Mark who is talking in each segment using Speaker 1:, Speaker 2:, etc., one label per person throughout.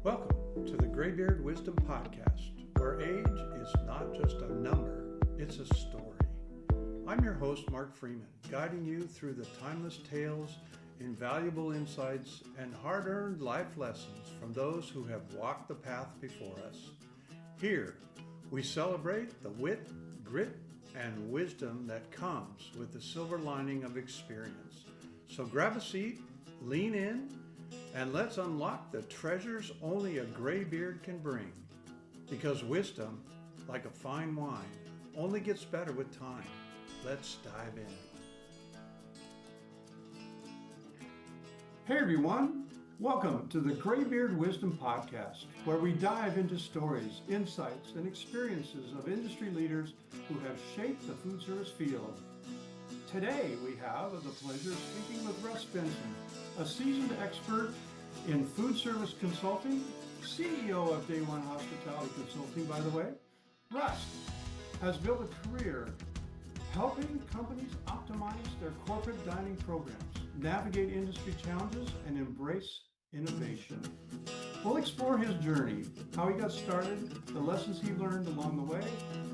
Speaker 1: Welcome to the Graybeard Wisdom Podcast, where age is not just a number, it's a story. I'm your host, Mark Freeman, guiding you through the timeless tales, invaluable insights, and hard-earned life lessons from those who have walked the path before us. Here, we celebrate the wit, grit, and wisdom that comes with the silver lining of experience. So grab a seat, lean in, and let's unlock the treasures only a graybeard can bring. Because wisdom, like a fine wine, only gets better with time. Let's dive in. Hey everyone, welcome to the Graybeard Wisdom Podcast, where we dive into stories, insights, and experiences of industry leaders who have shaped the food service field. Today we have the pleasure of speaking with Russ Benson, a seasoned expert in food service consulting, CEO of DayOne Hospitality Consulting, by the way. Russ has built a career helping companies optimize their corporate dining programs, navigate industry challenges, and embrace innovation. We'll explore his journey, how he got started, the lessons he learned along the way,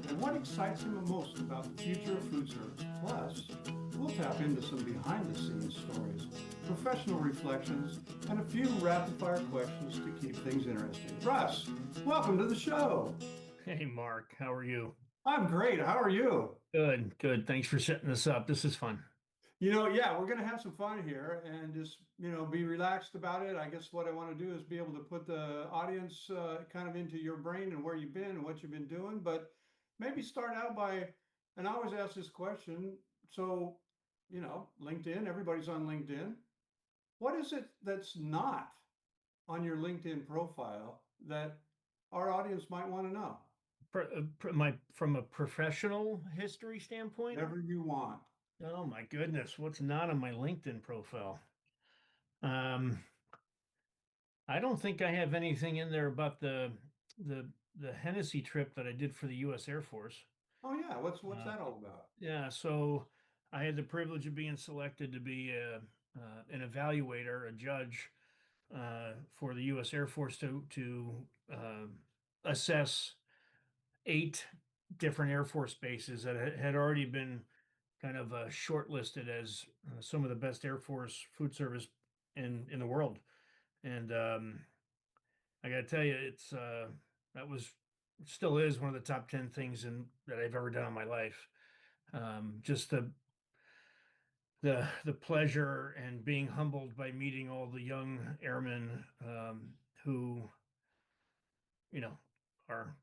Speaker 1: and what excites him the most about the future of food service. Plus, we'll tap into some behind-the-scenes stories, professional reflections, and a few rapid-fire questions to keep things interesting. Russ, welcome to the show.
Speaker 2: Hey, Mark, how are you?
Speaker 1: I'm great. How are you?
Speaker 2: Good, good. Thanks for setting this up. This is fun.
Speaker 1: Yeah, we're going to have some fun here and just, be relaxed about it. I guess what I want to do is be able to put the audience kind of into your brain and where you've been and what you've been doing. But maybe start out by, and I always ask this question. So, LinkedIn, everybody's on LinkedIn. What is it that's not on your LinkedIn profile that our audience might want to know?
Speaker 2: From a professional history standpoint?
Speaker 1: Whatever you want.
Speaker 2: Oh my goodness, what's not on my LinkedIn profile? I don't think I have anything in there about the Hennessy trip that I did for the U.S. Air Force.
Speaker 1: Oh yeah, what's that all about?
Speaker 2: Yeah, so I had the privilege of being selected to be an evaluator, a judge for the U.S. Air Force to assess 8 different Air Force bases that had already been kind of shortlisted as some of the best Air Force food service in the world. And I got to tell you, that was still is one of the top 10 things that I've ever done in my life. Just the pleasure and being humbled by meeting all the young airmen who, are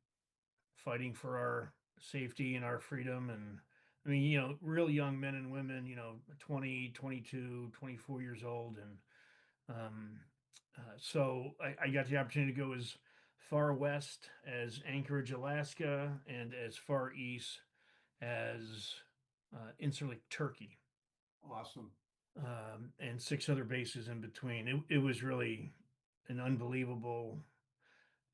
Speaker 2: fighting for our safety and our freedom. And I mean, real young men and women, 20, 22, 24 years old. And so I got the opportunity to go as far west as Anchorage, Alaska, and as far east as Incirlik, Turkey.
Speaker 1: Awesome.
Speaker 2: And 6 other bases in between. It was really an unbelievable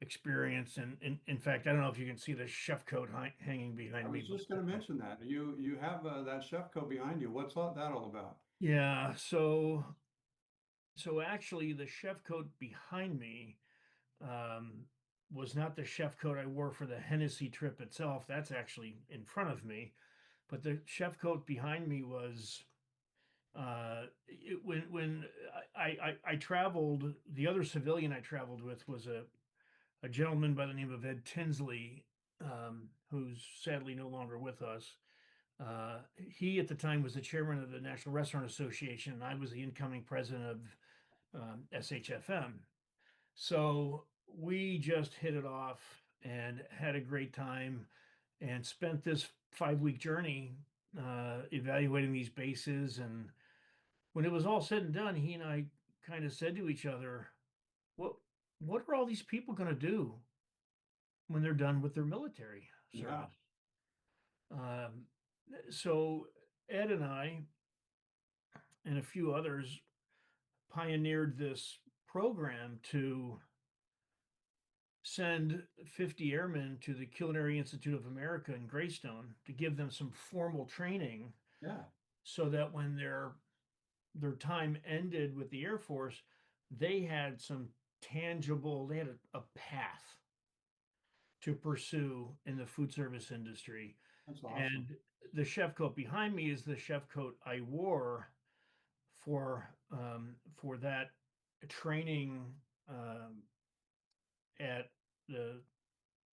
Speaker 2: experience. And in fact, I don't know if you can see the chef coat hanging behind me.
Speaker 1: I was just going to mention that. You have that chef coat behind you. What's that all about?
Speaker 2: Yeah, so actually the chef coat behind me was not the chef coat I wore for the Hennessy trip itself. That's actually in front of me. But the chef coat behind me was when I traveled, the other civilian I traveled with was a gentleman by the name of Ed Tinsley, who's sadly no longer with us. He at the time was the chairman of the National Restaurant Association, and I was the incoming president of SHFM. So we just hit it off and had a great time and spent this 5-week journey evaluating these bases. And when it was all said and done, he and I kind of said to each other, what are all these people going to do when they're done with their military service? Yeah. So Ed and I and a few others pioneered this program to send 50 airmen to the Culinary Institute of America in Greystone to give them some formal training.
Speaker 1: Yeah.
Speaker 2: So that when their time ended with the Air Force, they had some tangible, they had a path to pursue in the food service industry.
Speaker 1: That's awesome.
Speaker 2: And the chef coat behind me is the chef coat I wore for that training um, at the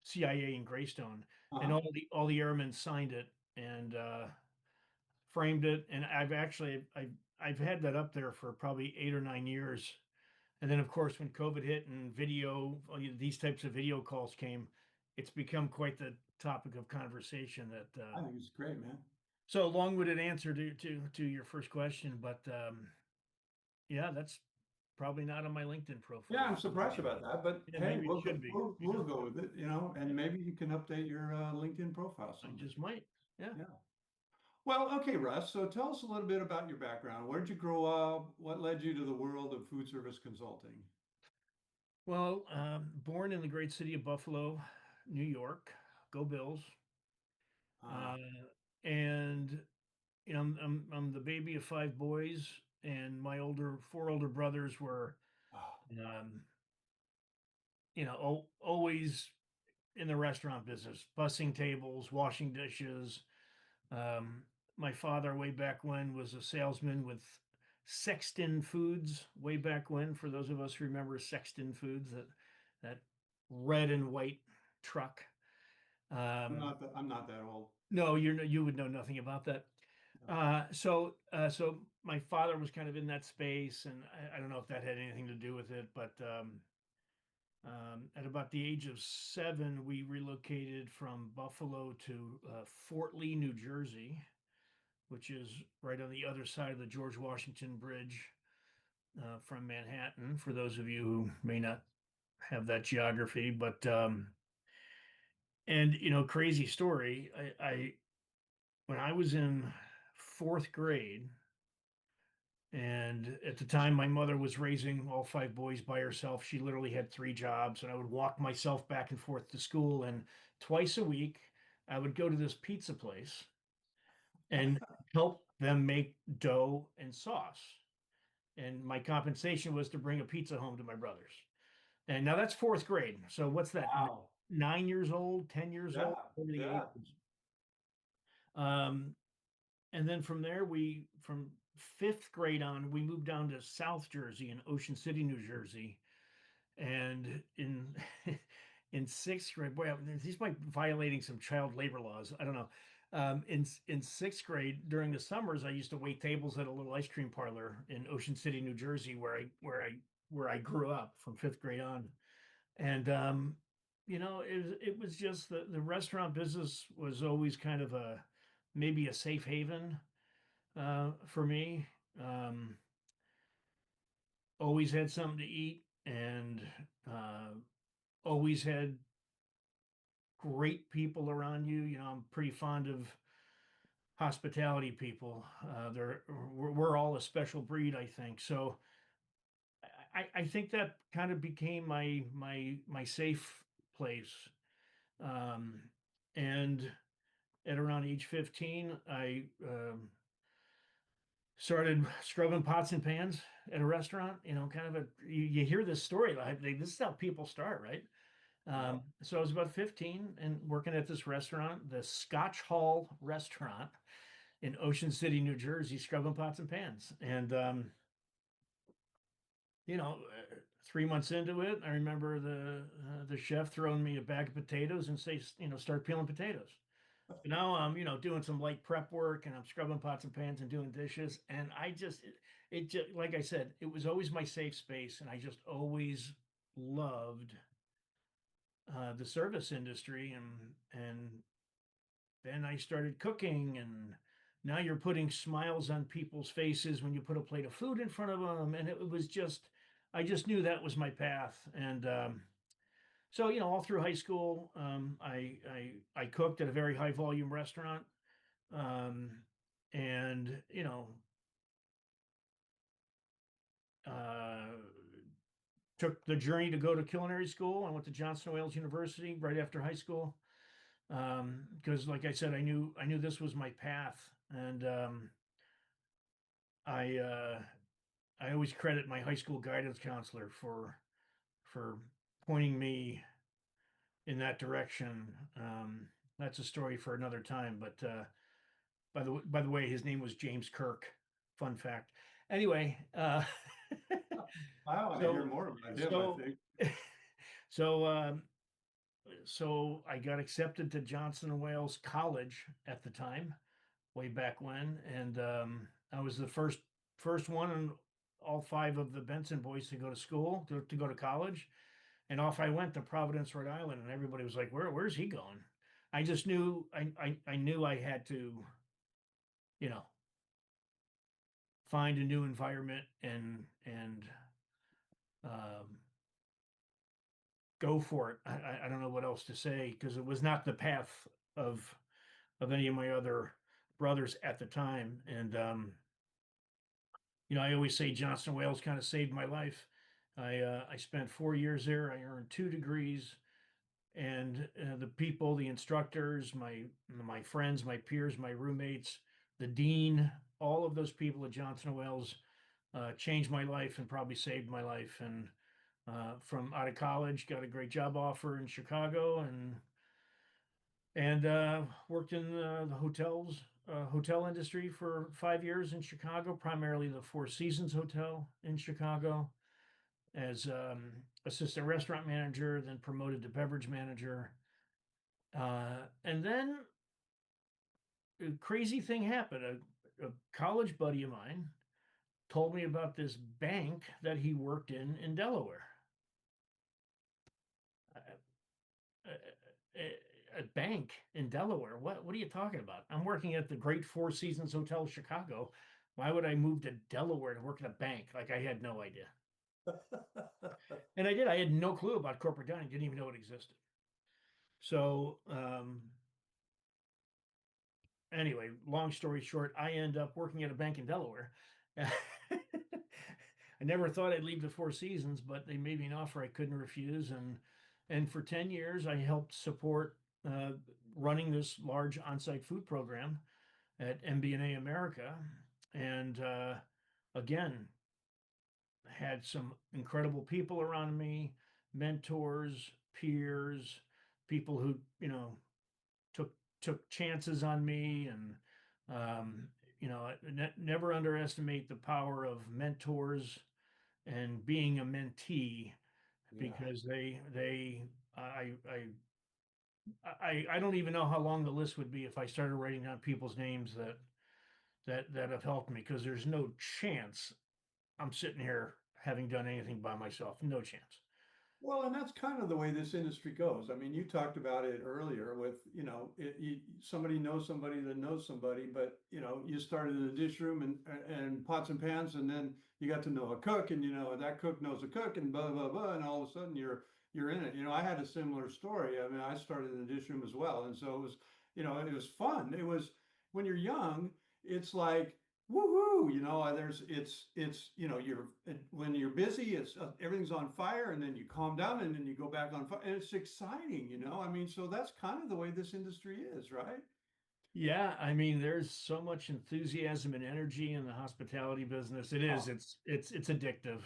Speaker 2: CIA in Greystone, and
Speaker 1: Uh-huh.
Speaker 2: all the airmen signed it and framed it. And I've had that up there for probably 8 or 9 years. And then, of course, when COVID hit and video, these types of video calls came, it's become quite the topic of conversation. That
Speaker 1: I think it's great, man.
Speaker 2: so long-winded answer to your first question, but yeah, that's probably not on my LinkedIn
Speaker 1: Yeah,
Speaker 2: profile.
Speaker 1: I'm surprised about that, but
Speaker 2: Yeah,
Speaker 1: hey,
Speaker 2: maybe it should be.
Speaker 1: we'll go with it,
Speaker 2: Yeah,
Speaker 1: and maybe you can update your LinkedIn profile
Speaker 2: I
Speaker 1: someday.
Speaker 2: just might. Yeah.
Speaker 1: Yeah. Well, okay, Russ. So tell us a little bit about your background. Where did you grow up? What led you to the world of food service consulting?
Speaker 2: Well, born in the great city of Buffalo, New York. Go Bills.
Speaker 1: Uh,
Speaker 2: Uh, and I'm the baby of five boys, and my four older brothers were,
Speaker 1: oh,
Speaker 2: um, always in the restaurant business, bussing tables, washing dishes. Um, my father, way back when, was a salesman with Sexton Foods. Way back when, for those of us who remember Sexton Foods, that red and white truck. Um,
Speaker 1: I'm not that old.
Speaker 2: no, you would know nothing about that. So my father was kind of in that space, and I don't know if that had anything to do with it, but at about the age of 7, we relocated from Buffalo to Fort Lee, New Jersey, which is right on the other side of the George Washington Bridge from Manhattan, for those of you who may not have that geography. But, and, crazy story. When I was in fourth grade, and at the time, my mother was raising all five boys by herself. She literally had 3 jobs, and I would walk myself back and forth to school. And twice a week, I would go to this pizza place and help them make dough and sauce. And my compensation was to bring a pizza home to my brothers. And now that's fourth grade. So what's that?
Speaker 1: Wow.
Speaker 2: 9 years old, 10 years
Speaker 1: Yeah,
Speaker 2: old, over the
Speaker 1: yeah.
Speaker 2: ages. Um, and then from there, from fifth grade on, we moved down to South Jersey in Ocean City, New Jersey. And in in sixth grade, boy, these might be violating some child labor laws. I don't know. In sixth grade, during the summers, I used to wait tables at a little ice cream parlor in Ocean City, New Jersey, where I grew up from fifth grade on. And it was just the restaurant business was always kind of maybe a safe haven for me. Um, Always had something to eat, and uh, always had great people around you. I'm pretty fond of hospitality people. We're all a special breed, I think. So I think that kind of became my safe place. Um, and at around age 15, I started scrubbing pots and pans at a restaurant. Kind of you hear this story, like this is how people start, right?
Speaker 1: Yep.
Speaker 2: So I was about 15 and working at this restaurant, the Scotch Hall Restaurant in Ocean City, New Jersey, scrubbing pots and pans. And, you know, 3 months into it, I remember the chef throwing me a bag of potatoes and say, start peeling potatoes. So now I'm, doing some light prep work, and I'm scrubbing pots and pans and doing dishes. And it just, like I said, it was always my safe space. And I just always loved the service industry, and then I started cooking, and now you're putting smiles on people's faces when you put a plate of food in front of them, and it was just I just knew that was my path. And so all through high school, I cooked at a very high volume restaurant, um, and uh, took the journey to go to culinary school. I went to Johnson Wales University right after high school, because like I said, I knew this was my path. And I uh, I always credit my high school guidance counselor for for pointing me in that direction. That's a story for another time. But by the way, his name was James Kirk. Fun fact. Anyway,
Speaker 1: I want to hear
Speaker 2: so
Speaker 1: more about him, I
Speaker 2: so
Speaker 1: think.
Speaker 2: so so I got accepted to Johnson and Wales College at the time, way back when, and I was the first one in all five of the Benson boys to go to school to go to college, and off I went to Providence, Rhode Island, and everybody was like, where's he going?" I just knew I knew I had to, you know, find a new environment and um, go for it. I don't know what else to say because it was not the path of any of my other brothers at the time. And I always say Johnson Wales kind of saved my life. I spent 4 years there. I earned 2 degrees, and the people, the instructors, my friends, my peers, my roommates, the dean, all of those people at Johnson Wales changed my life and probably saved my life. And from out of college, got a great job offer in Chicago, and worked in the hotel industry for 5 years in Chicago, primarily the Four Seasons Hotel in Chicago, as assistant restaurant manager, then promoted to beverage manager. And then a crazy thing happened. A college buddy of mine told me about this bank that he worked in Delaware. A bank in Delaware. What are you talking about? I'm working at the Great Four Seasons Hotel Chicago. Why would I move to Delaware to work at a bank? Like, I had no idea. And I did. I had no clue about corporate dining. Didn't even know it existed. So anyway, long story short, I end up working at a bank in Delaware. I never thought I'd leave the Four Seasons, but they made me an offer I couldn't refuse, and for 10 years I helped support uh, running this large on-site food program at MBNA America, and again had some incredible people around me, mentors, peers, people who took took chances on me, and um, never underestimate the power of mentors and being a mentee,
Speaker 1: Yeah.
Speaker 2: because they I don't even know how long the list would be if I started writing down people's names that have helped me, because there's no chance I'm sitting here having done anything by myself. No chance.
Speaker 1: Well, and that's kind of the way this industry goes. I mean, you talked about it earlier with, somebody knows somebody that knows somebody, but you started in the dish room and pots and pans, and then you got to know a cook, and that cook knows a cook, and blah blah blah, and all of a sudden you're in it. I had a similar story. I mean, I started in the dish room as well, and so it was fun. It was when you're young, it's like woohoo, there's it's you're when you're busy, it's everything's on fire, and then you calm down, and then you go back on fire, and it's exciting. I mean, so that's kind of the way this industry is, right?
Speaker 2: Yeah, I mean, there's so much enthusiasm and energy in the hospitality business. It is.
Speaker 1: Oh,
Speaker 2: It's addictive.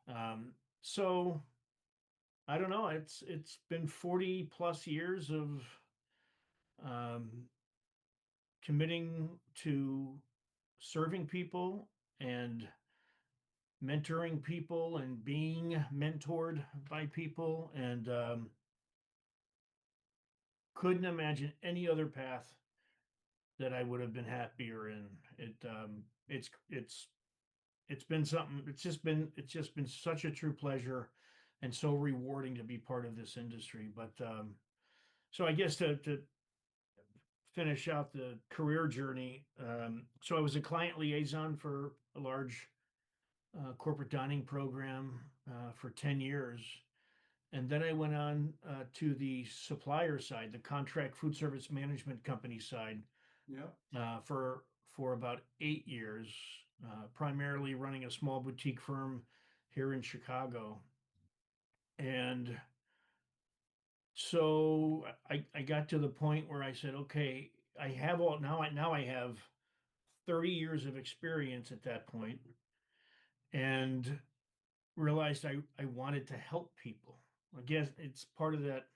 Speaker 2: Um, so I don't know. It's been 40 plus years of um, committing to serving people and mentoring people and being mentored by people, and couldn't imagine any other path that I would have been happier in. It's been something. It's just been such a true pleasure and so rewarding to be part of this industry. But so I guess to finish out the career journey, so I was a client liaison for a large corporate dining program for 10 years. And then I went on to the supplier side, the contract food service management company side,
Speaker 1: yeah.
Speaker 2: for about 8 years, primarily running a small boutique firm here in Chicago. And so I got to the point where I said, okay, I have all now I have 30 years of experience at that point, and realized I wanted to help people. I guess it's part of that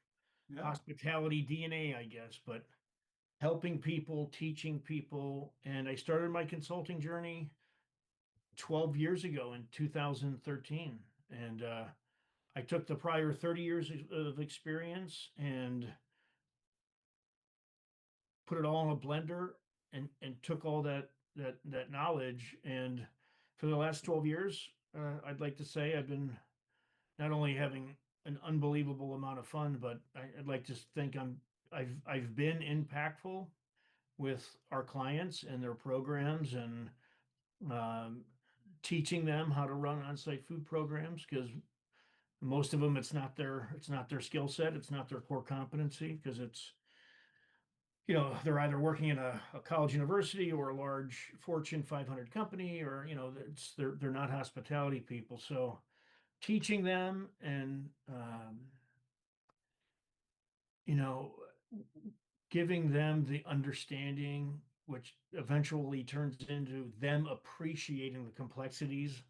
Speaker 1: Yeah.
Speaker 2: hospitality DNA, I guess, but helping people, teaching people. And I started my consulting journey 12 years ago in 2013. And I took the prior 30 years of experience and put it all in a blender and took all that knowledge. And for the last 12 years, I'd like to say I've been not only having an unbelievable amount of fun, but I'd like to think I've been impactful with our clients and their programs and um, teaching them how to run on-site food programs because most of them it's not their skill set, it's not their core competency because it's they're either working in a college university or a large Fortune 500 company or they're not hospitality people. So teaching them and you know giving them the understanding which eventually turns into them appreciating the complexities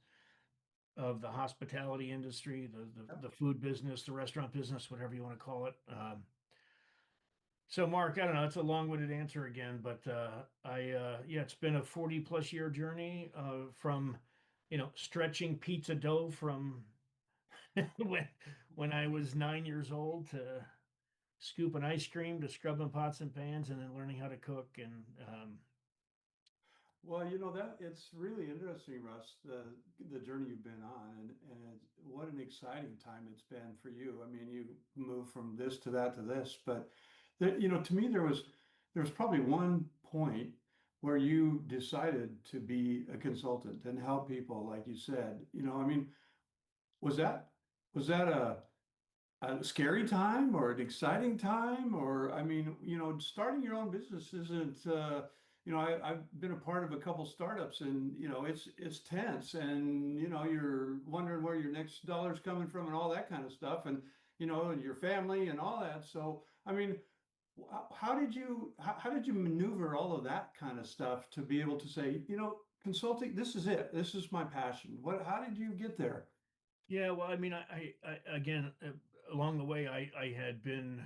Speaker 2: of the hospitality industry, the food business, the restaurant business, whatever you want to call it. So Mark, I don't know, it's a long-winded answer again, but yeah, it's been a 40 plus year journey from stretching pizza dough from when when I was 9 years old to scooping ice cream to scrubbing pots and pans and then learning how to cook and
Speaker 1: Well, that it's really interesting, Russ, the journey you've been on, and what an exciting time it's been for you. I mean, you moved from this to that to this, but to me, there was probably one point where you decided to be a consultant and help people, like you said. I mean, was that was that a scary time or an exciting time? Or, I mean, starting your own business isn't, I've been a part of a couple startups and, it's tense and, you're wondering where your next dollar's coming from and all that kind of stuff and your family and all that. So, I mean, how did you maneuver all of that kind of stuff to be able to say, consulting, this is it. This is my passion. How did you get there?
Speaker 2: yeah, well, I mean, I again, along the way, I had been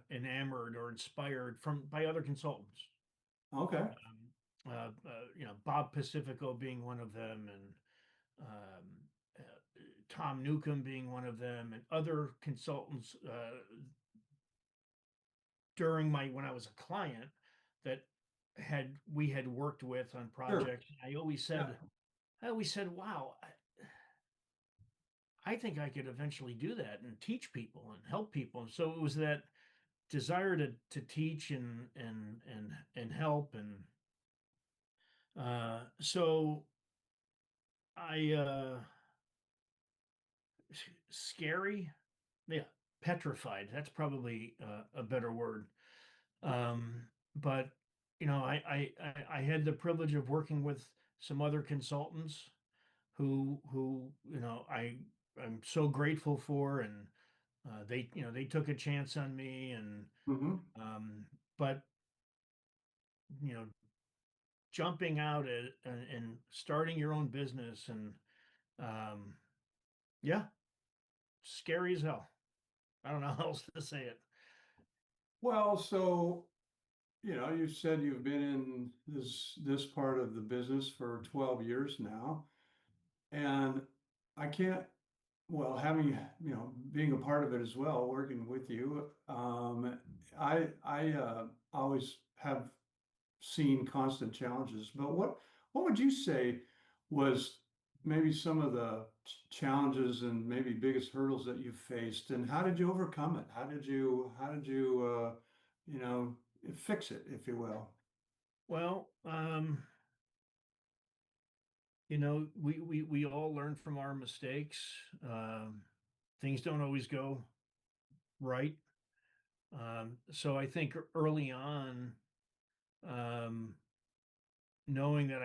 Speaker 2: enamored or inspired by other consultants.
Speaker 1: Okay.
Speaker 2: Bob Pacifico being one of them, and uh, Tom Newcomb being one of them, and other consultants during my when I was a client that we had worked with on
Speaker 1: Sure.
Speaker 2: projects.
Speaker 1: Yeah.
Speaker 2: I always said, wow, I think I could eventually do that and teach people and help people. And so it was that desire to teach and help so I scary, yeah, petrified. That's probably a better word. Um, but I had the privilege of working with some other consultants who I'm so grateful for, and they took a chance on me, and
Speaker 1: Hmm.
Speaker 2: um, but you know jumping out and starting your own business and um, yeah, scary as hell. I don't know how else to say it.
Speaker 1: Well, so, you said you've been in this part of the business for 12 years now, and I can't, well, having, being a part of it as well, working with you, I always have seen constant challenges, but what would you say was maybe some of the challenges and maybe biggest hurdles that you've faced, and how did you overcome it? How did you you know fix it, if you will?
Speaker 2: Well, we all learn from our mistakes. Um, Things don't always go right. So I think early on, um, knowing that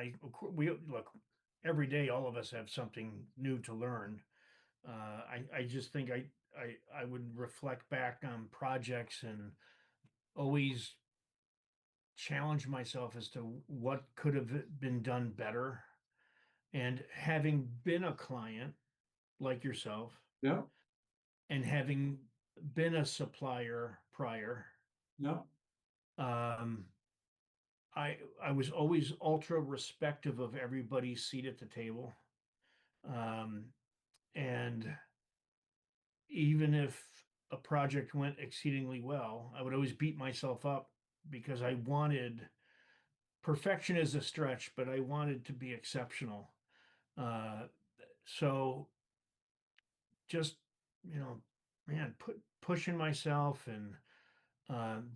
Speaker 2: we look every day, all of us have something new to learn. I just think I would reflect back on projects and always challenge myself as to what could have been done better. And having been a client, like yourself,
Speaker 1: Yeah.
Speaker 2: and having been a supplier prior,
Speaker 1: Yeah.
Speaker 2: um, I was always ultra respective of everybody's seat at the table. Um, and even if a project went exceedingly well, I would always beat myself up because I wanted perfection is a stretch, but I wanted to be exceptional. Uh, so just, you know, man, pushing myself and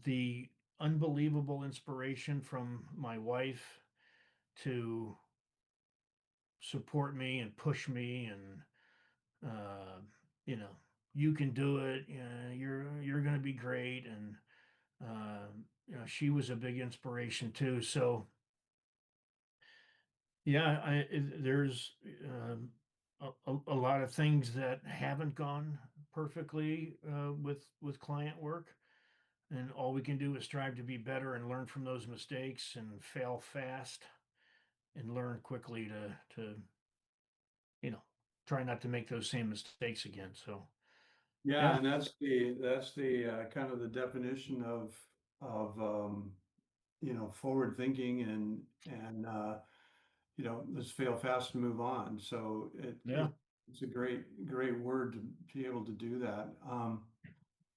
Speaker 2: the unbelievable inspiration from my wife to support me and push me and uh, you know, you can do it. You're going to be great. And she was a big inspiration too. So yeah, there's a lot of things that haven't gone perfectly with client work, and all we can do is strive to be better and learn from those mistakes and fail fast and learn quickly to you know try not to make those same mistakes again. So
Speaker 1: Yeah,
Speaker 2: yeah,
Speaker 1: and that's the kind of the definition of forward thinking and let's fail fast and move on. So
Speaker 2: yeah,
Speaker 1: it's a great word to be able to do that.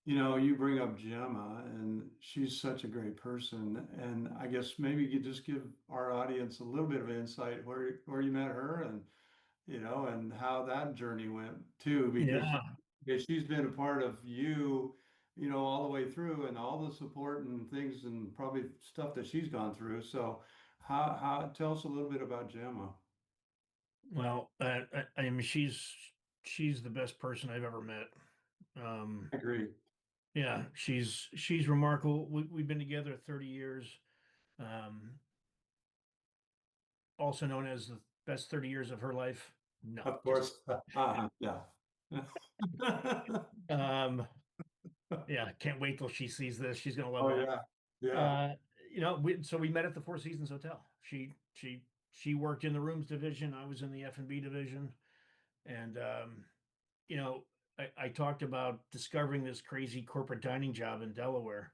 Speaker 1: You bring up Gemma, and she's such a great person. And I guess maybe you could just give our audience a little bit of insight where you met her and how that journey went too,
Speaker 2: yeah.
Speaker 1: because she's been a part of all the way through and all the support and things and probably stuff that she's gone through. So how tell us a little bit about Gemma.
Speaker 2: Well, I mean, she's the best person I've ever met. Um,
Speaker 1: I agree.
Speaker 2: yeah, she's remarkable. We've been together 30 years. Um, Also known as the best 30 years of her life. No,
Speaker 1: Of
Speaker 2: just
Speaker 1: course. Yeah.
Speaker 2: um, yeah, can't wait till she sees this. She's gonna love
Speaker 1: Oh
Speaker 2: that.
Speaker 1: yeah. Yeah.
Speaker 2: Uh, we met at the Four Seasons Hotel. She worked in the rooms division. I was in the F&B division, and you know, I talked about discovering this crazy corporate dining job in Delaware.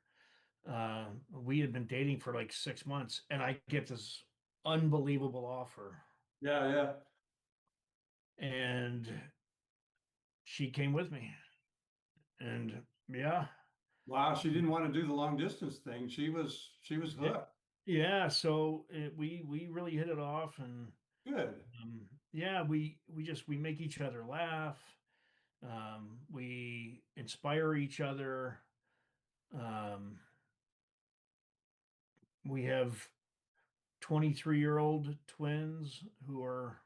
Speaker 2: We had been dating for like 6 months, and I get this unbelievable offer,
Speaker 1: Yeah. Yeah.
Speaker 2: and she came with me, and yeah,
Speaker 1: Wow, she didn't want to do the long distance thing. She was
Speaker 2: yeah,
Speaker 1: hooked.
Speaker 2: yeah. So we really hit it off, and
Speaker 1: Good.
Speaker 2: yeah, we make each other laugh. We inspire each other. Um, we have 23-year-old twins who are,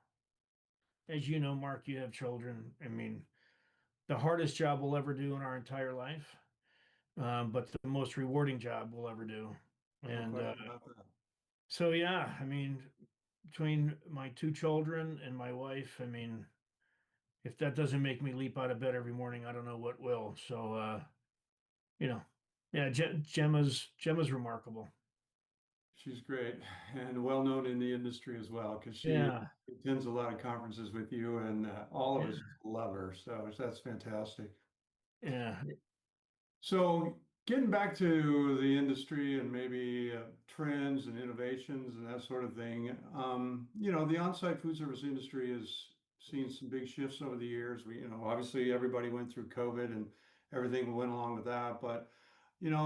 Speaker 2: as you know, Mark, you have children. I mean, the hardest job we'll ever do in our entire life, but the most rewarding job we'll ever do.
Speaker 1: No
Speaker 2: And
Speaker 1: question about that.
Speaker 2: so, yeah, I mean, between my two children and my wife, I mean, if that doesn't make me leap out of bed every morning, I don't know what will. So, you know, yeah, Gemma's remarkable.
Speaker 1: She's great and well known in the industry as well because she
Speaker 2: Yeah,
Speaker 1: attends a lot of conferences with you, and all of
Speaker 2: yeah,
Speaker 1: us love her. So that's fantastic.
Speaker 2: yeah,
Speaker 1: So getting back to the industry and maybe trends and innovations and that sort of thing, the on-site food service industry has seen some big shifts over the years. Obviously everybody went through COVID and everything went along with that, but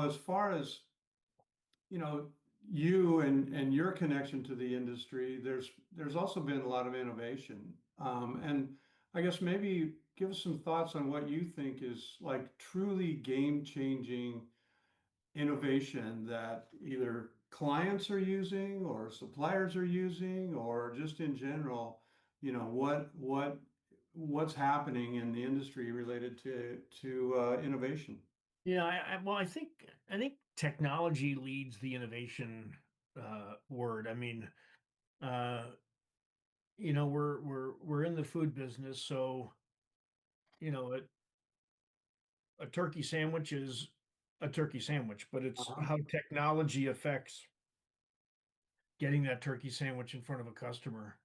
Speaker 1: as far as you know, you and your connection to the industry, there's also been a lot of innovation. And I guess maybe give us some thoughts on what you think is like truly game-changing innovation that either clients are using or suppliers are using, or just in general, what's happening in the industry related to innovation.
Speaker 2: yeah. Well, I think technology leads the innovation word. I mean, uh, we're in the food business, so you know, a turkey sandwich is a turkey sandwich, but it's
Speaker 1: Uh-huh.
Speaker 2: how technology affects getting that turkey sandwich in front of a customer.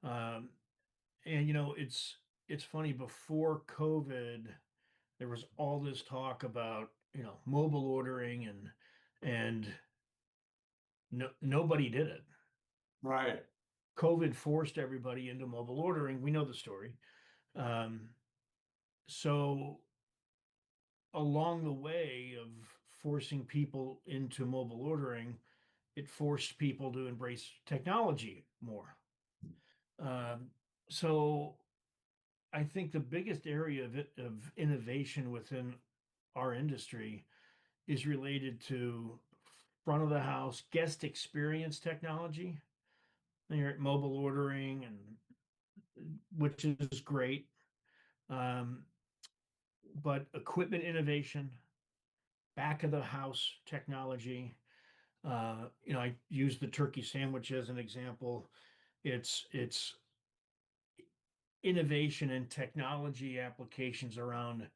Speaker 2: Um, and it's it's funny, before COVID, there was all this talk about, mobile ordering, and nobody did it.
Speaker 1: Right.
Speaker 2: COVID forced everybody into mobile ordering. We know the story. Um, so along the way of forcing people into mobile ordering, it forced people to embrace technology more. Um, so I think the biggest area of innovation within our industry is related to front of the house guest experience technology. And you're at mobile ordering, and which is great. Um, but equipment innovation, back of the house technology. I use the turkey sandwich as an example. It's innovation and technology applications around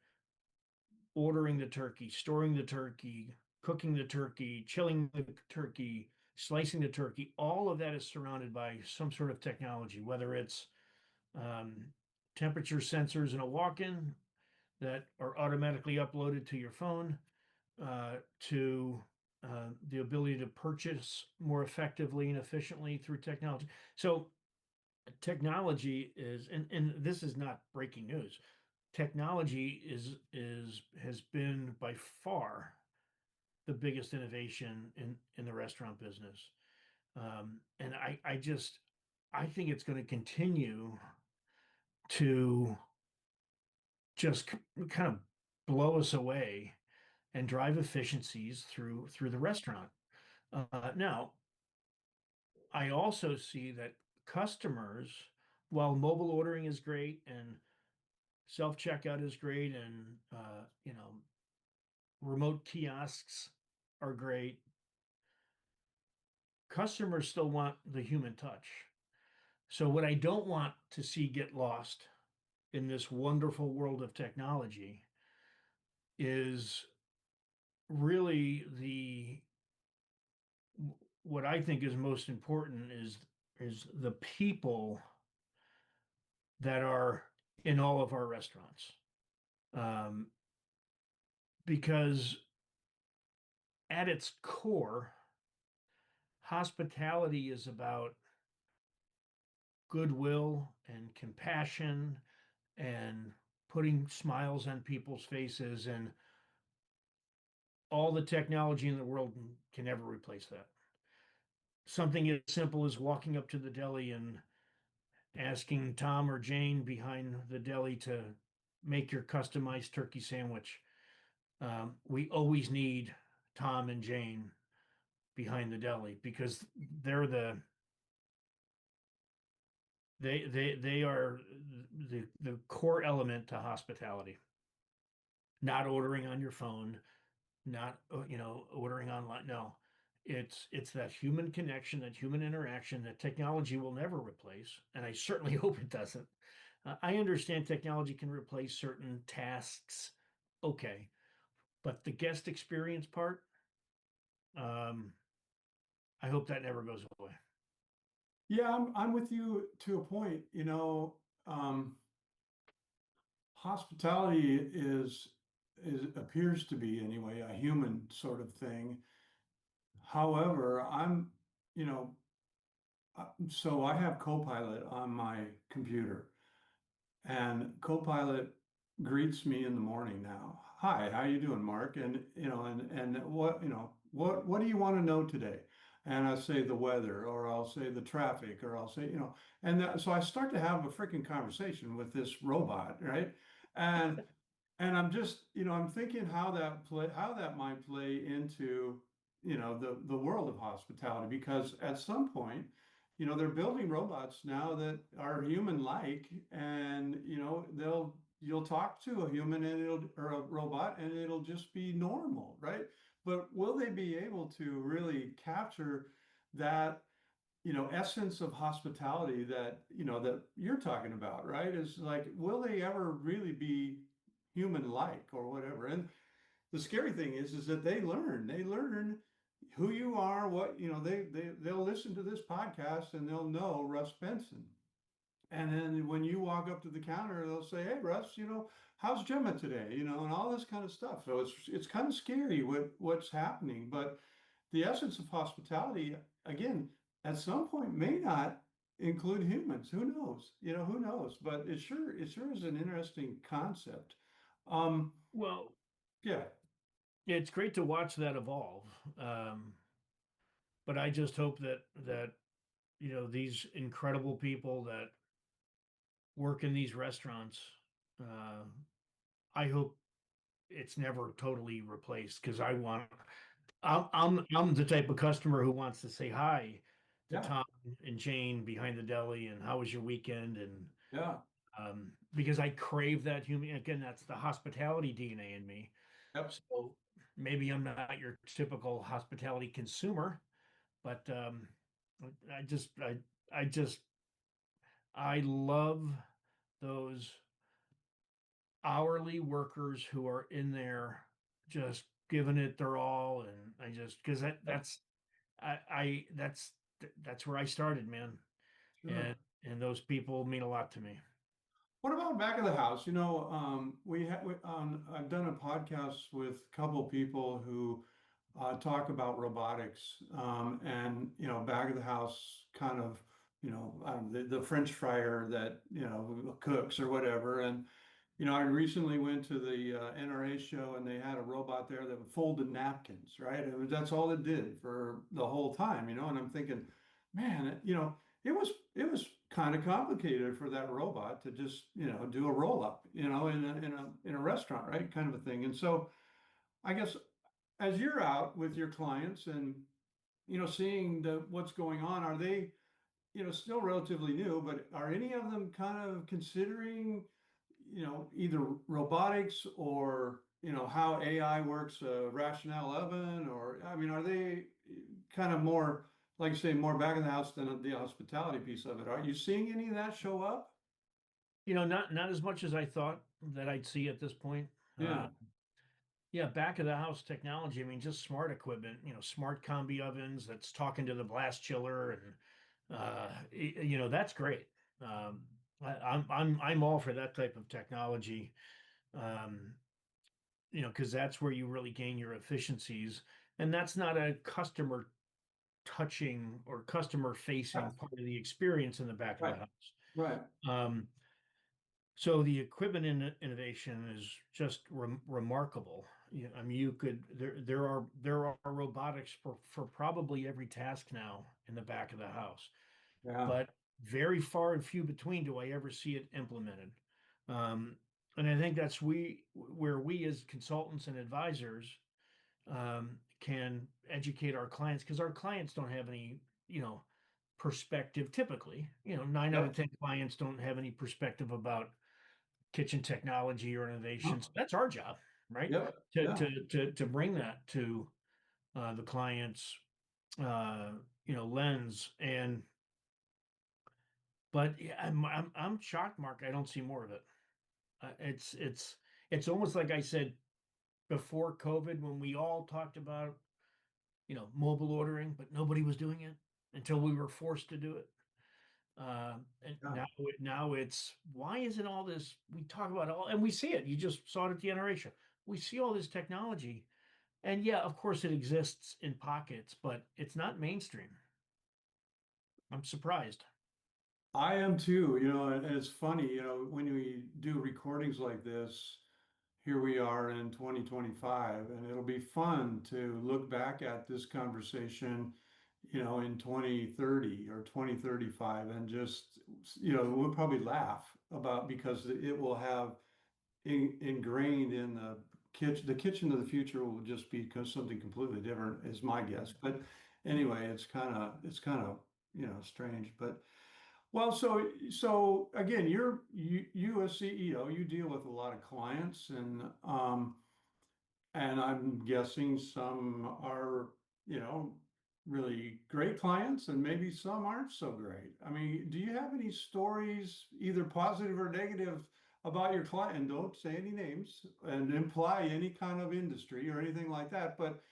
Speaker 2: ordering the turkey, storing the turkey, cooking the turkey, chilling the turkey, slicing the turkey. All of that is surrounded by some sort of technology, whether it's um, temperature sensors in a walk-in that are automatically uploaded to your phone, to the ability to purchase more effectively and efficiently through technology. So technology is, and this is not breaking news. Technology is has been by far the biggest innovation in the restaurant business. And I think it's going to continue to just kind of blow us away and drive efficiencies through the restaurant. Now, I also see that customers, while mobile ordering is great and self checkout is great, and remote kiosks are great, customers still want the human touch. So what I don't want to see get lost in this wonderful world of technology is really the what I think is most important is the people that are in all of our restaurants. Um, because at its core, hospitality is about goodwill and compassion and putting smiles on people's faces, and all the technology in the world can never replace that. Something as simple as walking up to the deli and asking Tom or Jane behind the deli to make your customized turkey sandwich. We always need Tom and Jane behind the deli because they're they are the core element to hospitality. Not ordering on your phone, not ordering online. No, it's that human connection, that human interaction that technology will never replace, and I certainly hope it doesn't. I understand technology can replace certain tasks, okay, but the guest experience part, um, I hope that never goes away.
Speaker 1: Yeah, I'm with you to a point. Um, hospitality is appears to be anyway a human sort of thing. However, you know, so I have Copilot on my computer, and Copilot greets me in the morning now. Hi, how you doing, Mark? And what do you want to know today? And I say the weather, or I'll say the traffic, or I'll say, so I start to have a freaking conversation with this robot, right? And and I'm just, I'm thinking how that might play into, the world of hospitality, because at some point, they're building robots now that are human-like, and you'll talk to a human and it'll or a robot and it'll just be normal, right? But will they be able to really capture that, essence of hospitality that, that you're talking about, right? Is like, will they ever really be human-like or whatever? And the scary thing is that they learn who you are, what, they'll listen to this podcast and they'll know Russ Benson. And then when you walk up to the counter, they'll say, "Hey, Russ, how's Gemma today?" And all this kind of stuff. So it's kind of scary what's happening. But the essence of hospitality, again, at some point may not include humans. Who knows? Who knows? But it sure is an interesting concept. Um,
Speaker 2: Well,
Speaker 1: yeah,
Speaker 2: it's great to watch that evolve. Um, but I just hope that these incredible people that work in these restaurants, uh, I hope it's never totally replaced because I'm the type of customer who wants to say hi to
Speaker 1: yeah,
Speaker 2: Tom and Jane behind the deli and how was your weekend, and
Speaker 1: yeah,
Speaker 2: because I crave that human. Again, that's the hospitality DNA in me.
Speaker 1: yep,
Speaker 2: So maybe I'm not your typical hospitality consumer, but I just I just I love those hourly workers who are in there just giving it their all, and I just because
Speaker 1: yep,
Speaker 2: that's where I started, man. and
Speaker 1: sure.
Speaker 2: and those people mean a lot to me.
Speaker 1: What about back of the house? I've done a podcast with a couple people who talk about robotics, and back of the house kind of, the French fryer that cooks or whatever. And I recently went to the NRA show and they had a robot there that would fold the napkins, right? That's all it did for the whole time, and I'm thinking, man, it was kind of complicated for that robot to just, do a roll up, in a restaurant, right? Kind of a thing. And so I guess as you're out with your clients and, seeing what's going on, are they, still relatively new, but are any of them kind of considering, either robotics or, how AI works, rationale oven, or, I mean, are they kind of more, like you say, more back in the house than the hospitality piece of it? Are you seeing any of that show up?
Speaker 2: Not as much as I thought that I'd see at this point. uh,
Speaker 1: Yeah,
Speaker 2: yeah, back of the house technology, I mean, just smart equipment, smart combi ovens that's talking to the blast chiller, and that's great. I'm all for that type of technology. um, because that's where you really gain your efficiencies, and that's not a customer touching or customer facing
Speaker 1: right,
Speaker 2: part of the experience in the back of the
Speaker 1: right,
Speaker 2: house.
Speaker 1: right.
Speaker 2: Um, so the equipment innovation is just remarkable. I mean, there are robotics for probably every task now in the back of the house,
Speaker 1: Yeah,
Speaker 2: but very far and few between do I ever see it implemented. Um, and I think that's where we as consultants and advisors can educate our clients, because our clients don't have any, perspective typically. 9 out of
Speaker 1: yep,
Speaker 2: 10 clients don't have any perspective about kitchen technology or
Speaker 1: huh,
Speaker 2: innovation. So that's our job, right?
Speaker 1: yep,
Speaker 2: To
Speaker 1: yeah.
Speaker 2: to to bring that to the client's uh, lens. And but yeah, I'm shocked, Mark. I don't see more of it. It's almost like I said before COVID, when we all talked about mobile ordering, but nobody was doing it until we were forced to do it. And
Speaker 1: Yeah.
Speaker 2: now it's, why isn't all this, we talk about all, and we see it. You just saw it at the NRA show. We see all this technology, and yeah, of course it exists in pockets, but it's not mainstream. I'm surprised.
Speaker 1: I am too, and it's funny, when we do recordings like this, here we are in 2025, and it'll be fun to look back at this conversation, in 2030 or 2035, and just, we'll probably laugh about, because it will have ingrained in the kitchen of the future will just be something completely different, is my guess. But anyway, it's kind of, strange, but. Well, so again, you as CEO, you deal with a lot of clients, and I'm guessing some are, you know, really great clients and maybe some aren't so great. I mean, do you have any stories, either positive or negative, about your client? And don't say any names and imply any kind of industry or anything like that, but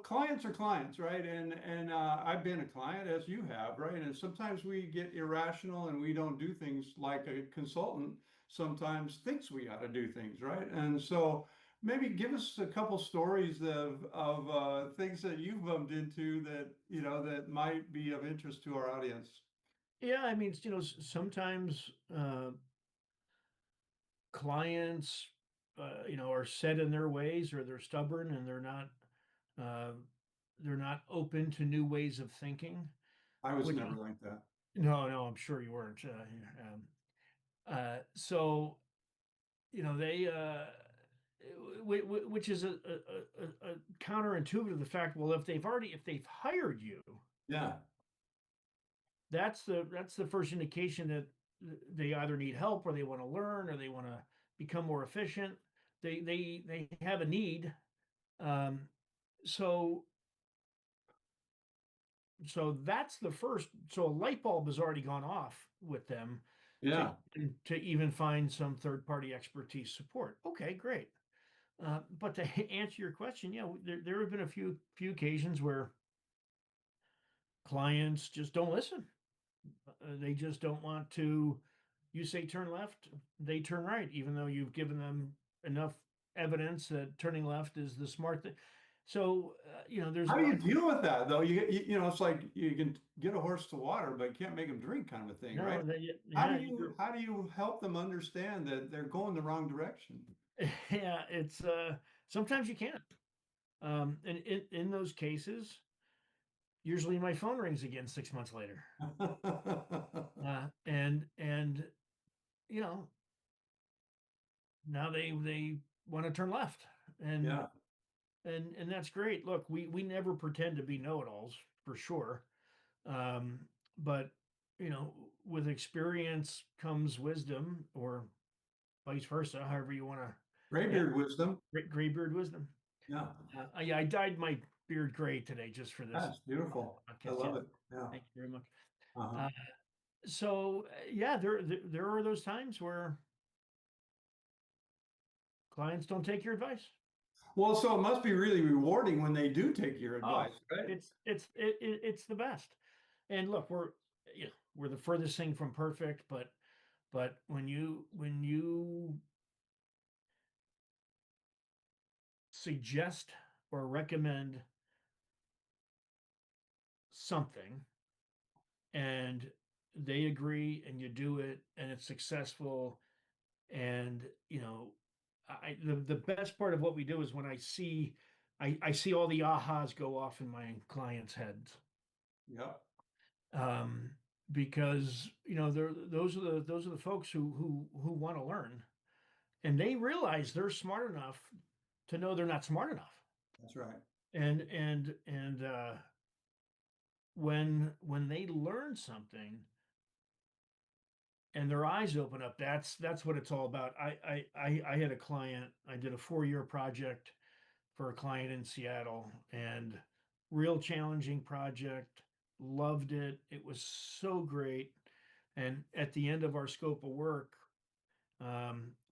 Speaker 1: clients are clients, right? And I've been a client as you have, right? And sometimes we get irrational and we don't do things like a consultant sometimes thinks we ought to do things, right? And so maybe give us a couple stories of things that you've bumped into that that might be of interest to our audience.
Speaker 2: Yeah, I mean, sometimes clients, are set in their ways, or they're stubborn, and uh, they're not open to new ways of thinking.
Speaker 1: I was
Speaker 2: Which
Speaker 1: never like that.
Speaker 2: no, no, I'm sure you weren't. So they which is a counterintuitive to the fact. Well, if they've hired you,
Speaker 1: Yeah.
Speaker 2: that's the first indication that they either need help, or they want to learn, or they want to become more efficient. They have a need. Um, so that's the first. So a light bulb has already gone off with them to
Speaker 1: Yeah.
Speaker 2: to even find some third party expertise support. Okay, great. But to answer your question, yeah, there have been a few occasions where clients just don't listen. They just don't want to. You say turn left, they turn right, even though you've given them enough evidence that turning left is the smart thing. So there's
Speaker 1: How
Speaker 2: a
Speaker 1: do you
Speaker 2: lot.
Speaker 1: deal with that though? It's like you can get a horse to water, but you can't make them drink kind of a thing, right?
Speaker 2: No, that
Speaker 1: How do
Speaker 2: yeah,
Speaker 1: you how do you help them understand that they're going the wrong direction?
Speaker 2: yeah, it's sometimes you can't. And in those cases, usually my phone rings again 6 months later. And you know now they want to turn left, and
Speaker 1: Yeah,
Speaker 2: and that's great. Look, we never pretend to be know-it-alls, for sure. Um, but you know, with experience comes wisdom, or vice versa, however you want to. Yeah,
Speaker 1: graybeard wisdom.
Speaker 2: gray beard wisdom.
Speaker 1: Yeah,
Speaker 2: Yeah, I dyed my beard gray today just for this
Speaker 1: that's beautiful. I
Speaker 2: podcast. Yeah,
Speaker 1: love it. Yeah.
Speaker 2: thank you very much.
Speaker 1: Uh-huh.
Speaker 2: Uh, yeah, there are those times where clients don't take your advice.
Speaker 1: Well, so it must be really rewarding when they do take your
Speaker 2: Oh,
Speaker 1: advice, right?
Speaker 2: it's the best. And look, we're the furthest thing from perfect, but when you suggest or recommend something, and they agree, and you do it, and it's successful, and the best part of what we do is when I see all the ahas go off in my clients' heads.
Speaker 1: Yep,
Speaker 2: um, because those are the folks who want to learn, and they realize they're smart enough to know they're not smart enough.
Speaker 1: that's right.
Speaker 2: And when they learn something and their eyes open up, that's what it's all about. I had a client. I did a 4-year project for a client in Seattle, and real challenging project. Loved it. It was so great. And at the end of our scope of work,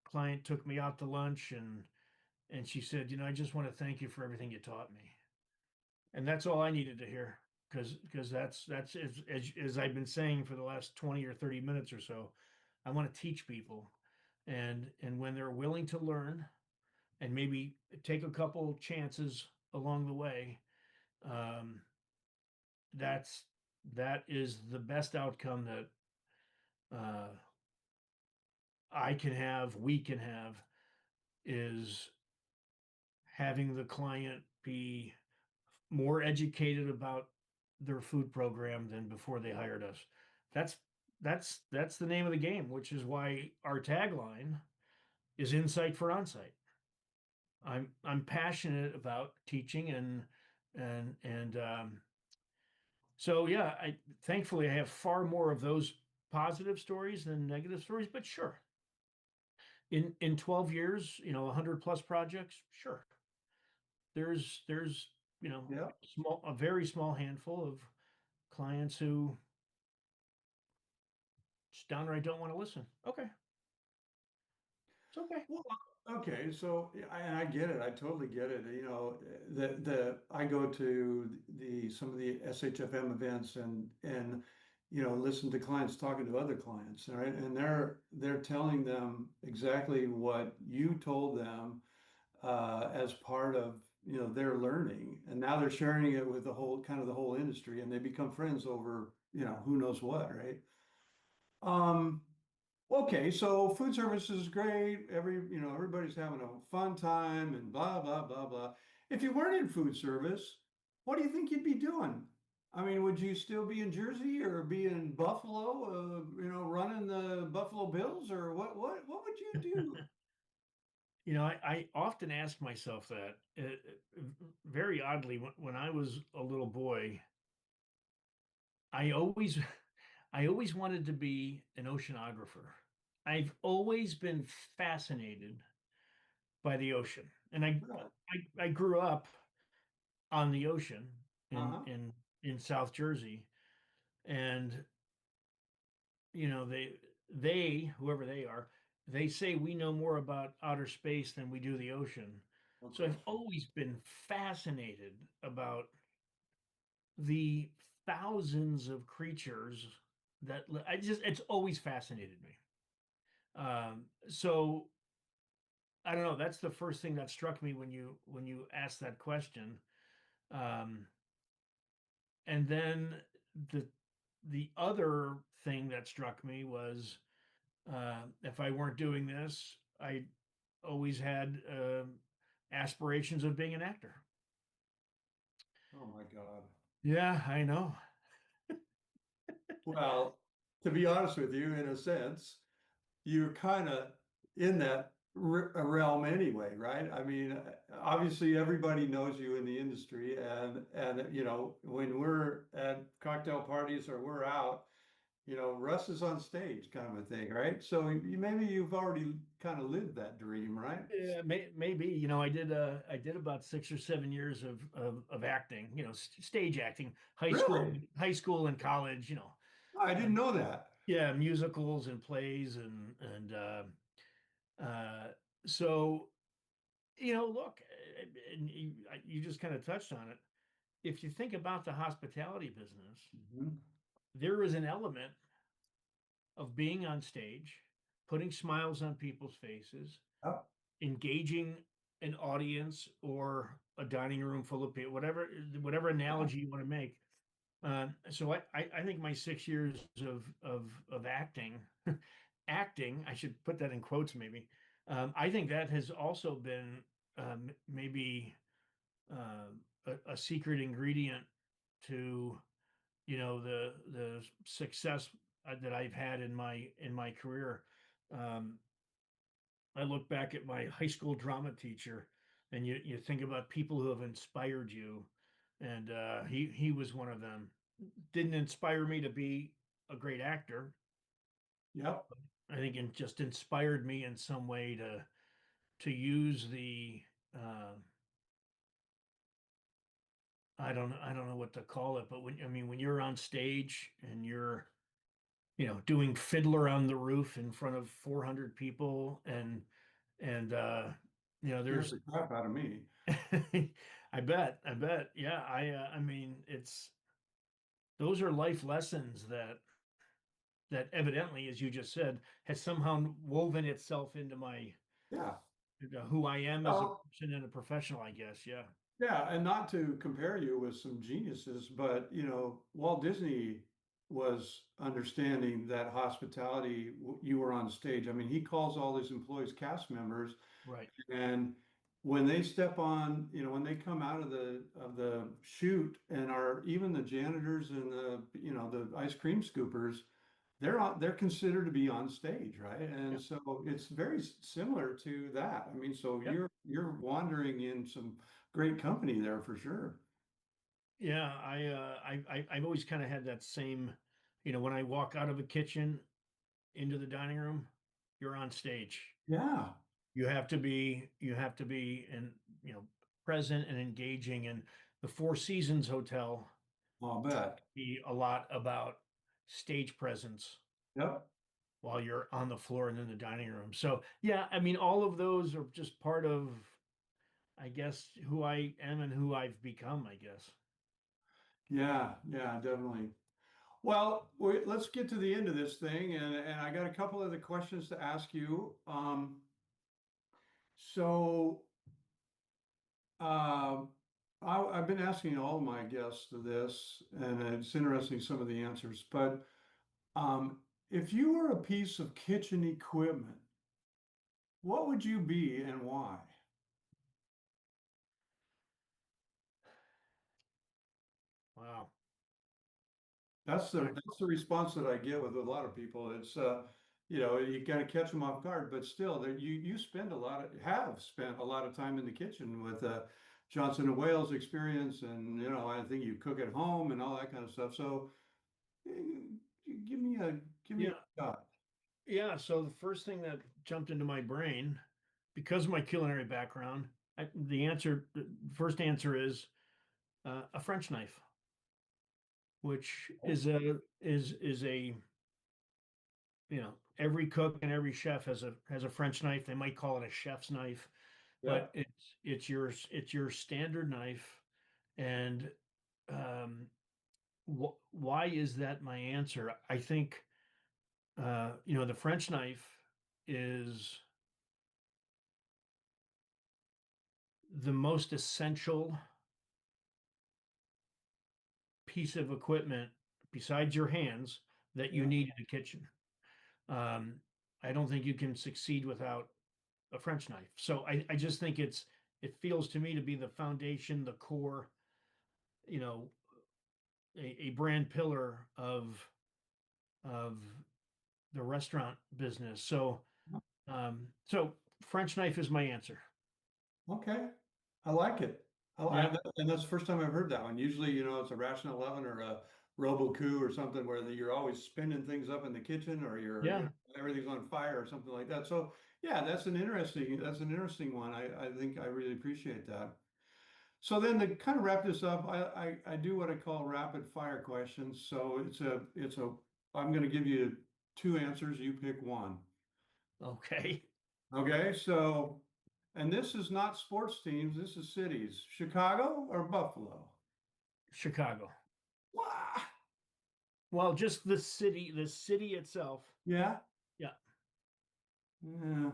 Speaker 2: client took me out to lunch, and she said, "I just want to thank you for everything you taught me." And that's all I needed to hear, because that's as I've been saying for the last 20 or 30 minutes or so. I want to teach people, and when they're willing to learn and maybe take a couple chances along the way, um, that's that is the best outcome that uh, I can have, we can have, is having the client be more educated about their food program than before they hired us. That's that's the name of the game, which is why our tagline is insight for onsite. I'm passionate about teaching, and so yeah, I thankfully I have far more of those positive stories than negative stories, but sure. In 12 years, 100 plus projects, sure. There's
Speaker 1: Yeah.
Speaker 2: a very small handful of clients who just downright don't want to listen. Okay. It's okay.
Speaker 1: Well, okay, so and I get it. I totally get it. You know, the I go to the some of the SHFM events and you know listen to clients talking to other clients, all right? And they're telling them exactly what you told them as part of you know their learning, and now they're sharing it with the whole kind of the whole industry, and they become friends over you know who knows what, right? Um, Okay, so food service is great. You know, everybody's having a fun time and blah, blah, blah, blah. If you weren't in food service, what do you think you'd be doing? I mean, would you still be in Jersey or be in Buffalo, you know, running the Buffalo Bills or what would you do?
Speaker 2: I often ask myself that. Very oddly, when I was a little boy, I always, I always wanted to be an oceanographer. I've always been fascinated by the ocean, and
Speaker 1: Really?
Speaker 2: I grew up on the ocean in
Speaker 1: Uh-huh.
Speaker 2: in in South Jersey, and they whoever they are, they say we know more about outer space than we do the ocean.
Speaker 1: No
Speaker 2: So I've
Speaker 1: question.
Speaker 2: always been fascinated about the thousands of creatures I just it's always fascinated me. So I don't know. That's the first thing that struck me when you asked that question. Um, and then the the other thing that struck me was if I weren't doing this, I always had aspirations of being an actor.
Speaker 1: Oh my God.
Speaker 2: Yeah, I know.
Speaker 1: Well, to be honest with you, in a sense, you're kind of in that realm anyway, right? I mean, obviously everybody knows you in the industry, and you know when we're at cocktail parties or we're out, you know, Russ is on stage, kind of a thing, right? So maybe you've already kind of lived that dream, right?
Speaker 2: Yeah, maybe. I did about 6 or 7 years of acting. Stage acting,
Speaker 1: Really?
Speaker 2: high school and college.
Speaker 1: I didn't
Speaker 2: Um,
Speaker 1: know that.
Speaker 2: yeah, musicals and plays uh, so look, and you just kind of touched on it. If you think about the hospitality business,
Speaker 1: Mhm.
Speaker 2: there is an element of being on stage, putting smiles on people's faces,
Speaker 1: Yep.
Speaker 2: engaging an audience or a dining room full of people, whatever
Speaker 1: Yeah.
Speaker 2: analogy you want to make. So I think my 6 years of acting, I should put that in quotes maybe. I think that has also been maybe a secret ingredient to the success that I've had in my career. Um, I look back at my high school drama teacher, and you think about people who have inspired you, and he was one of them. Didn't inspire me to be a great actor.
Speaker 1: Yep.
Speaker 2: I think it just inspired me in some way to use the uh, I don't know what to call it, but when you're on stage and you're doing Fiddler on the Roof in front of 400 people, and
Speaker 1: Scares
Speaker 2: there's
Speaker 1: the crap out of me.
Speaker 2: I bet. Yeah, I mean, those are life lessons that evidently, as you just said, has somehow woven itself
Speaker 1: Yeah.
Speaker 2: into who I am as a
Speaker 1: Well,
Speaker 2: person and a professional, I guess. Yeah.
Speaker 1: yeah, and not to compare you with some geniuses, but you know, Walt Disney was understanding that hospitality, you were on stage. I mean, he calls all his employees cast members,
Speaker 2: Right.
Speaker 1: and when they step on, you know, when they come out of the chute and are even the janitors and the, you know, the ice cream scoopers, they're considered to be on stage, right? And
Speaker 2: Yep.
Speaker 1: so it's very similar to that. I mean, so
Speaker 2: Yep.
Speaker 1: you're wandering in some great company there for sure.
Speaker 2: Yeah. I've always kind of had that same, when I walk out of a kitchen into the dining room, you're on stage.
Speaker 1: Yeah,
Speaker 2: You have to be and present and engaging. And the Four Seasons Hotel
Speaker 1: I'll bet.
Speaker 2: be a lot about stage presence.
Speaker 1: Yep.
Speaker 2: while you're on the floor and in the dining room. So yeah, I mean, all of those are just part of, I guess, who I am and who I've become, I guess.
Speaker 1: Yeah, yeah, definitely. Well, let's get to the end of this thing, and I got a couple of the questions to ask you. So uh, I've been asking all my guests this, and it's interesting some of the answers. But if you were a piece of kitchen equipment, what would you be and why?
Speaker 2: Wow.
Speaker 1: That's the
Speaker 2: I,
Speaker 1: that's the response that I get with a lot of people. It's you got to catch them off guard, but still, you spend a lot of have spent a lot of time in the kitchen with Johnson and Wales experience, and I think you cook at home and all that kind of stuff. So eh, give me a give me
Speaker 2: yeah,
Speaker 1: a shot.
Speaker 2: yeah. So the first thing that jumped into my brain, because of my culinary background, the first answer is a French knife, which is a every cook and every chef has a French knife. They might call it a chef's knife,
Speaker 1: Yeah.
Speaker 2: but it's your standard knife. And um, why is that my answer? I think the French knife is the most essential piece of equipment besides your hands that you
Speaker 1: Yeah.
Speaker 2: need in the kitchen. Um, I don't think you can succeed without a French knife. So I just think it feels to me to be the foundation, the core, you know, a brand pillar of the restaurant business. So French knife is my answer.
Speaker 1: Okay. I like it.
Speaker 2: Yeah,
Speaker 1: And that's the first time I've heard that one. Usually, it's a Ration 11 or a Robocoup or something where you're always spinning things up in the kitchen or
Speaker 2: yeah.
Speaker 1: everything's on fire or something like that. So yeah, that's an interesting one. I think I really appreciate that. So then to kind of wrap this up, I do what I call rapid fire questions. So I'm going to give you two answers. You pick one.
Speaker 2: Okay.
Speaker 1: Okay, and this is not sports teams, this is cities. Chicago or Buffalo?
Speaker 2: Chicago.
Speaker 1: Wow.
Speaker 2: Well, just the city itself.
Speaker 1: Yeah.
Speaker 2: Yeah.
Speaker 1: Yeah.
Speaker 2: Yeah.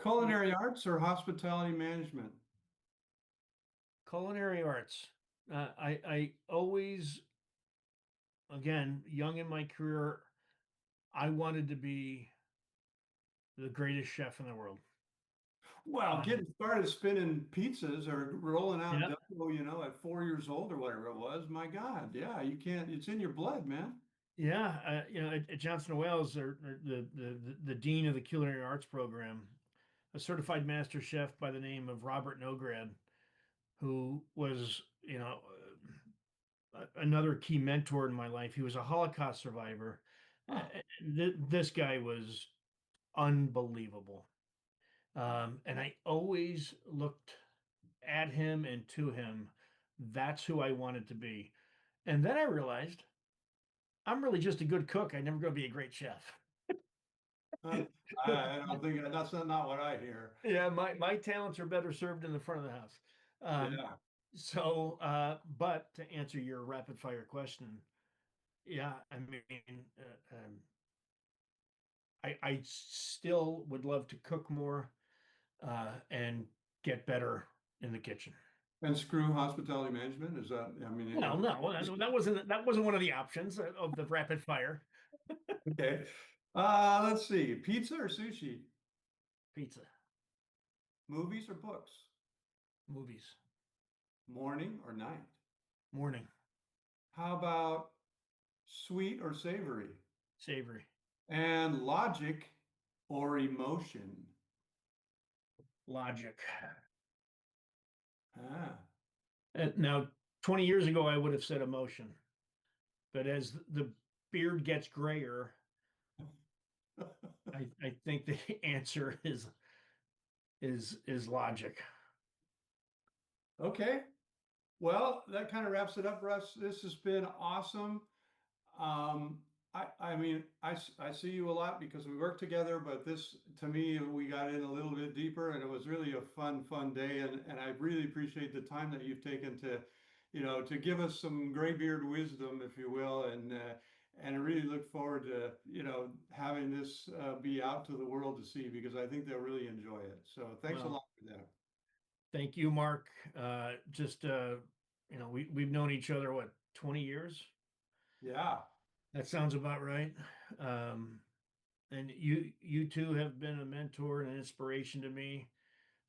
Speaker 1: Culinary arts or hospitality management?
Speaker 2: Culinary arts. I always, again, young in my career, I wanted to be the greatest chef in the world.
Speaker 1: Well,
Speaker 2: Um,
Speaker 1: getting started spinning pizzas or rolling out
Speaker 2: yeah,
Speaker 1: dough, at 4 years old or whatever it was, my God, yeah, you can't, it's in your blood, man.
Speaker 2: yeah. At Johnson and Wales, the dean of the culinary arts program, a certified master chef by the name of Robert Nograd, who was, another key mentor in my life. He was a Holocaust survivor.
Speaker 1: Huh.
Speaker 2: This guy was unbelievable. And I always looked at him and to him. That's who I wanted to be. And then I realized I'm really just a good cook. I'm never going to be a great chef.
Speaker 1: Huh. I don't think that's not what I hear.
Speaker 2: Yeah, my talents are better served in the front of the house. Um,
Speaker 1: Yeah.
Speaker 2: but to answer your rapid fire question, yeah, I mean, I still would love to cook more and get better in the kitchen.
Speaker 1: And screw hospitality management, is that, I mean,
Speaker 2: Well, no, that wasn't one of the options of the rapid fire.
Speaker 1: okay. Let's see, pizza or sushi?
Speaker 2: Pizza,
Speaker 1: Movies or books?
Speaker 2: movies,
Speaker 1: Morning or night?
Speaker 2: morning,
Speaker 1: How about sweet or savory?
Speaker 2: savory,
Speaker 1: And logic or emotion?
Speaker 2: logic.
Speaker 1: Ah.
Speaker 2: Now, 20 years ago, I would have said emotion, but as the beard gets grayer, I think the answer is logic.
Speaker 1: Okay. Well, that kind of wraps it up, Russ. This has been awesome. Um, I mean, I see you a lot because we work together, but this, to me, we got in a little bit deeper and it was really a fun day. And I really appreciate the time that you've taken to, to give us some graybeard wisdom, if you will. And I really look forward to, having this be out to the world to see because I think they'll really enjoy it. So thanks a
Speaker 2: Well,
Speaker 1: lot for that.
Speaker 2: thank you, Mark. We've known each other, what, 20 years?
Speaker 1: Yeah.
Speaker 2: That sounds about right. Um, and you two have been a mentor and an inspiration to me.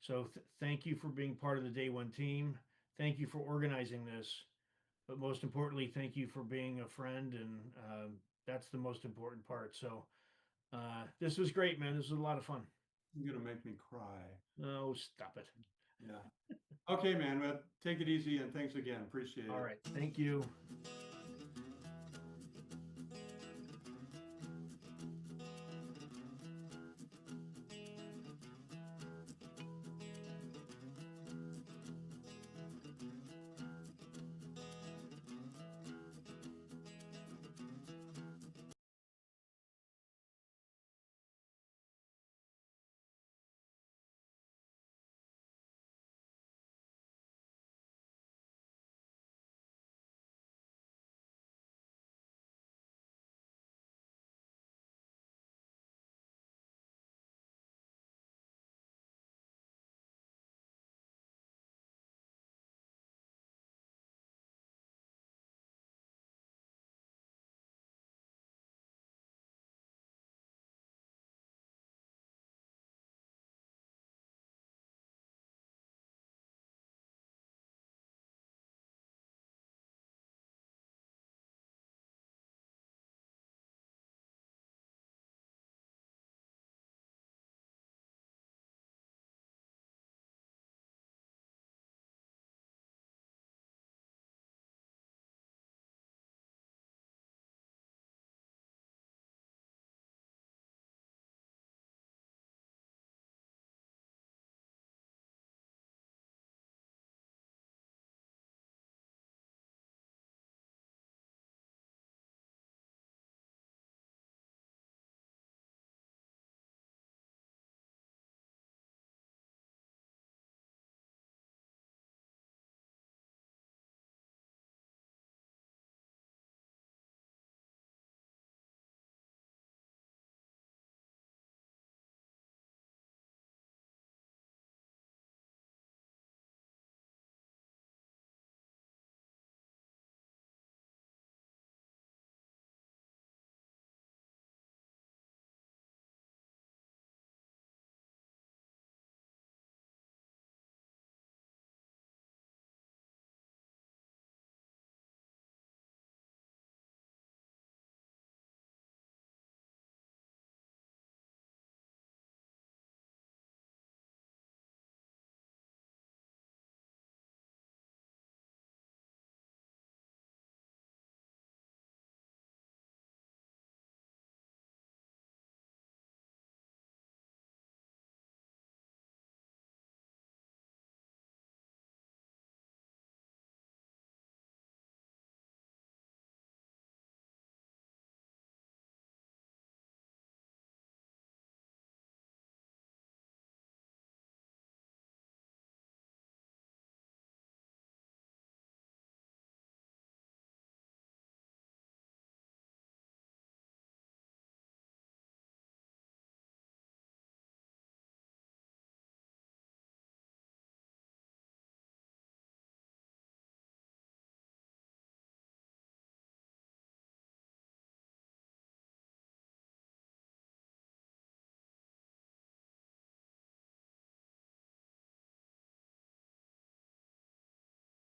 Speaker 2: So thank you for being part of the DayOne team. Thank you for organizing this. But most importantly, thank you for being a friend, and that's the most important part. So this was great, man. This was a lot of fun.
Speaker 1: You're gonna make me cry.
Speaker 2: Oh, stop it.
Speaker 1: Yeah. Okay, man. Well, take it easy and thanks again. Appreciate
Speaker 2: All
Speaker 1: it.
Speaker 2: right. Thank you.